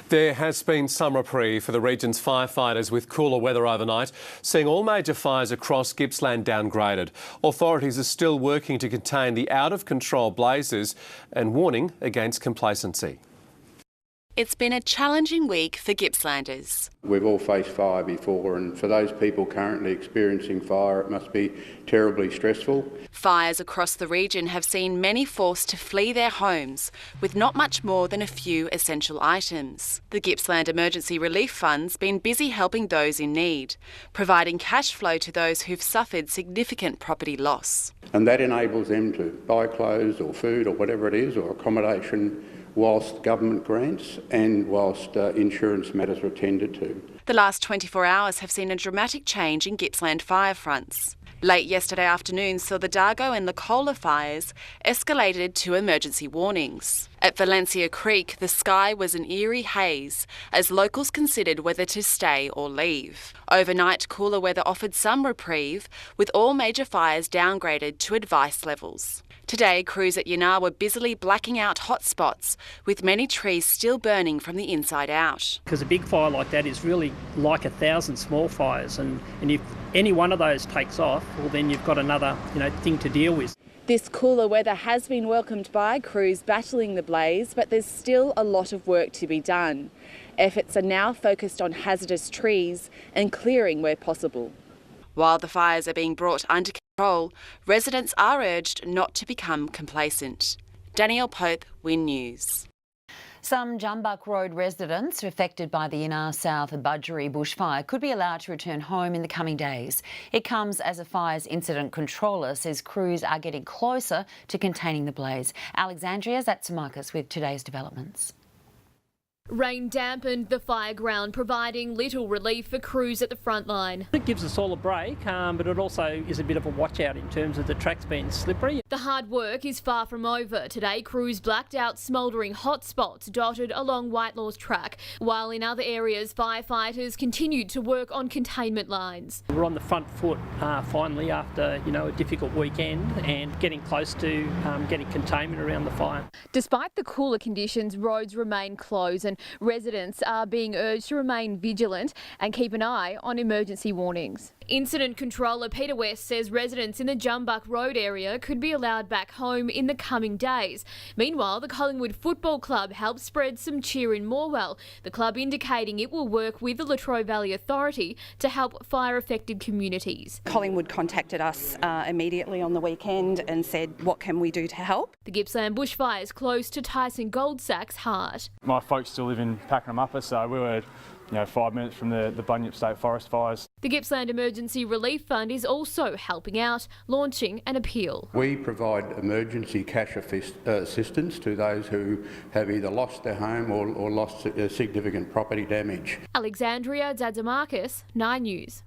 There has been some reprieve for the region's firefighters with cooler weather overnight, seeing all major fires across Gippsland downgraded. Authorities are still working to contain the out-of-control blazes and warning against complacency. It's been a challenging week for Gippslanders. We've all faced fire before, and for those people currently experiencing fire, it must be terribly stressful. Fires across the region have seen many forced to flee their homes with not much more than a few essential items. The Gippsland Emergency Relief Fund's been busy helping those in need, providing cash flow to those who've suffered significant property loss. And that enables them to buy clothes or food or whatever it is, or accommodation, whilst government grants and whilst insurance matters are attended to. The last 24 hours have seen a dramatic change in Gippsland fire fronts. Late yesterday afternoon saw the Dargo and Nicola fires escalated to emergency warnings. At Valencia Creek, the sky was an eerie haze as locals considered whether to stay or leave. Overnight, cooler weather offered some reprieve, with all major fires downgraded to advice levels. Today, crews at Yinnar were busily blacking out hotspots, with many trees still burning from the inside out. Because a big fire like that is really like 1,000 small fires, and if any one of those takes off, well then you've got another thing to deal with. This cooler weather has been welcomed by crews battling the blaze, but there's still a lot of work to be done. Efforts are now focused on hazardous trees and clearing where possible. While the fires are being brought under control, residents are urged not to become complacent. Danielle Pope, Win News. Some Jumbuck Road residents affected by the Yinnar SOUTH-BUDGEREE bushfire could be allowed to return home in the coming days. It comes as a fire's incident controller says crews are getting closer to containing the blaze. Alexandria TZATZIMAKIS with today's developments. Rain dampened the fire ground, providing little relief for crews at the front line. It gives us all a break, but it also is a bit of a watch out in terms of the tracks being slippery. The hard work is far from over. Today, crews blacked out smouldering hotspots dotted along Whitelaw's track, while in other areas, firefighters continued to work on containment lines. We're on the front foot finally after a difficult weekend and getting close to getting containment around the fire. Despite the cooler conditions, roads remain closed and residents are being urged to remain vigilant and keep an eye on emergency warnings. Incident controller Peter West says residents in the Jumbuck Road area could be allowed back home in the coming days. Meanwhile, the Collingwood Football Club helped spread some cheer in Morwell, the club indicating it will work with the Latrobe Valley Authority to help fire-affected communities. Collingwood contacted us immediately on the weekend and said, what can we do to help? The Gippsland bushfire is close to TYSON GOLDSACK's heart. My folks still live in Pakenham Upper, so we were 5 minutes from the Bunyip State Forest fires. The Gippsland Emergency Relief Fund is also helping out, launching an appeal. We provide emergency cash assistance to those who have either lost their home or lost significant property damage. Alexandria TZATZIMAKIS, 9 News.